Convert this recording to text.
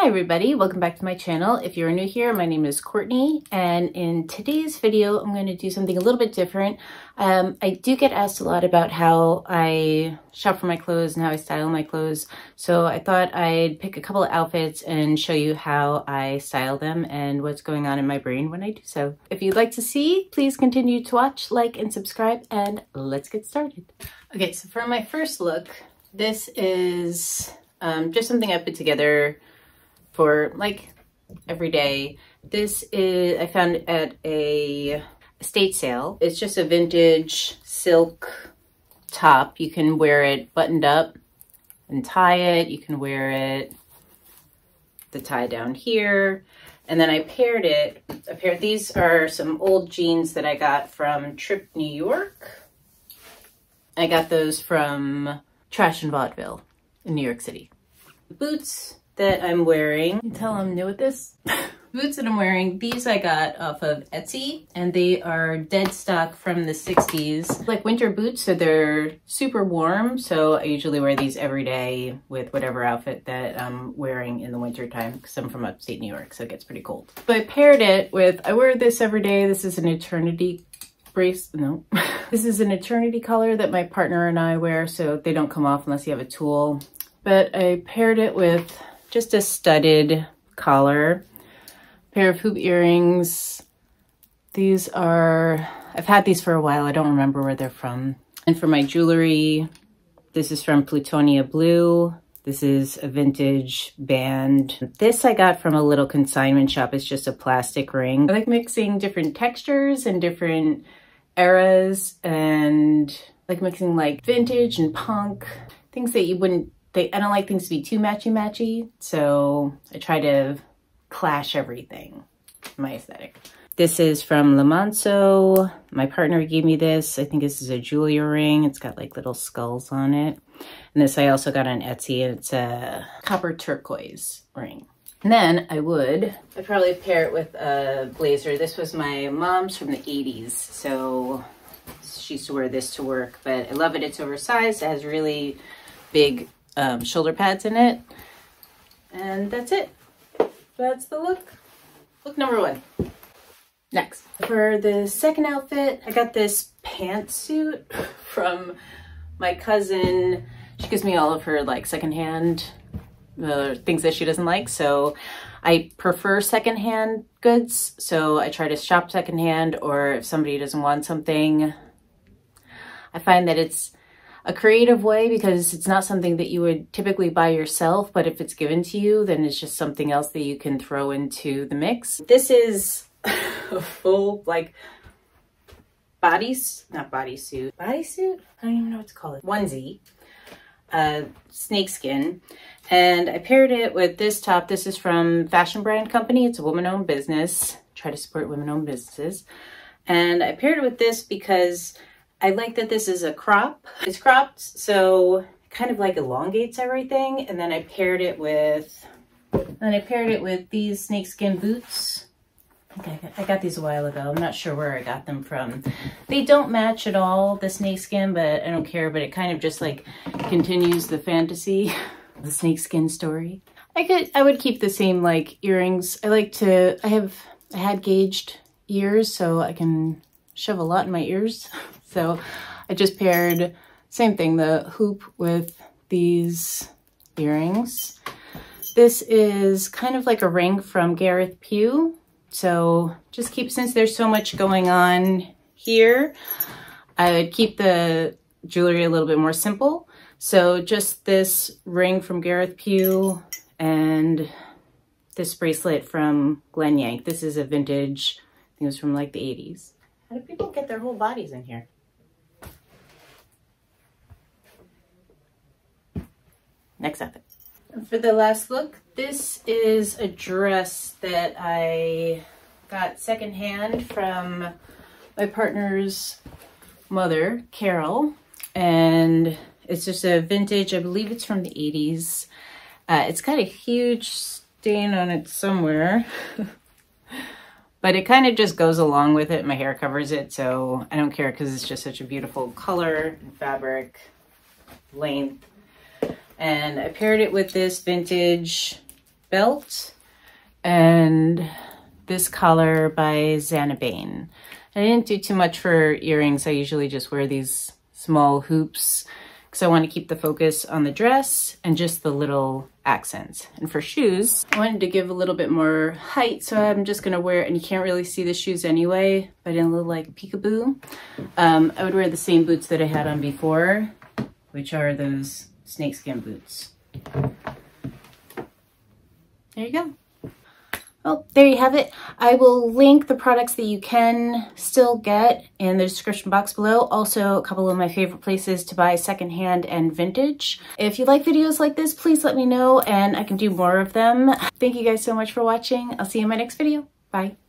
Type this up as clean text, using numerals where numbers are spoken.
Hi everybody, welcome back to my channel. If you're new here, my name is Courtney, and in today's video I'm going to do something a little bit different. I do get asked a lot about how I shop for my clothes and how I style my clothes, so I thought I'd pick a couple of outfits and show you how I style them and what's going on in my brain when I do so. If you'd like to see, please continue to watch, like, and subscribe, and let's get started. Okay, so for my first look, this is just something I put together for like every day. This is, I found at a estate sale. It's just a vintage silk top. You can wear it buttoned up and tie it. You can wear it, the tie down here. And then I paired these are some old jeans that I got from Trip New York. I got those from Trash and Vaudeville in New York City. The boots that I'm wearing, you can tell I'm new at this. Boots that I'm wearing, these I got off of Etsy, and they are dead stock from the 60s. Like winter boots, so they're super warm, so I usually wear these every day with whatever outfit that I'm wearing in the winter time, because I'm from upstate New York, so it gets pretty cold. But I paired it with, I wear this every day. This is an eternity this is an eternity collar that my partner and I wear, so they don't come off unless you have a tool. But I paired it with just a studded collar, pair of hoop earrings. These are, I've had these for a while. I don't remember where they're from. And for my jewelry, this is from Plutonia Blue. This is a vintage band. This I got from a little consignment shop. It's just a plastic ring. I like mixing different textures and different eras, and like mixing like vintage and punk, things that you wouldn't, I don't like things to be too matchy-matchy, so I try to clash everything, my aesthetic. This is from Le Manso. My partner gave me this. I think this is a Julia ring. It's got like little skulls on it. And this I also got on Etsy, and it's a copper turquoise ring. And then I'd probably pair it with a blazer. This was my mom's from the 80s, so she used to wear this to work, but I love it. It's oversized. It has really big shoulder pads in it, and that's it. That's the look. Look number one. Next, for the second outfit, I got this pantsuit from my cousin. She gives me all of her like secondhand things that she doesn't like, so I prefer secondhand goods, so I try to shop secondhand, or if somebody doesn't want something, I find that it's a creative way because it's not something that you would typically buy yourself, but if it's given to you, then it's just something else that you can throw into the mix. This is a full like bodysuit? I don't even know what to call it. Onesie, snakeskin. And I paired it with this top. This is from Fashion Brand Company. It's a woman-owned business. Try to support women-owned businesses. And I paired it with this because I like that this is a crop. It's cropped, so it kind of like elongates everything. And then I paired it with these snakeskin boots. I got these a while ago. I'm not sure where I got them from. They don't match at all, the snakeskin, but I don't care. But it kind of just like continues the fantasy, the snakeskin story. I would keep the same like earrings. I had gauged ears, so I can shove a lot in my ears. So I just paired, same thing, the hoop with these earrings. This is kind of like a ring from Gareth Pugh. So just since there's so much going on here, I would keep the jewelry a little bit more simple. So just this ring from Gareth Pugh and this bracelet from Glen Yank. This is a vintage, I think it was from like the 80s. How do people get their whole bodies in here? Next outfit. For the last look, this is a dress that I got secondhand from my partner's mother, Carol, and it's just a vintage, I believe it's from the 80s. It's got a huge stain on it somewhere, but it kind of just goes along with it. My hair covers it, so I don't care because it's just such a beautiful color and fabric, length. And I paired it with this vintage belt and this collar by Zanabane. I didn't do too much for earrings. I usually just wear these small hoops because I want to keep the focus on the dress and just the little accents. And for shoes, I wanted to give a little bit more height, so I'm just going to wear, and you can't really see the shoes anyway, but in a little like peekaboo. I would wear the same boots that I had on before, which are those snakeskin boots. There you go. Well, there you have it. I will link the products that you can still get in the description box below. Also, a couple of my favorite places to buy secondhand and vintage. If you like videos like this, please let me know and I can do more of them. Thank you guys so much for watching. I'll see you in my next video. Bye.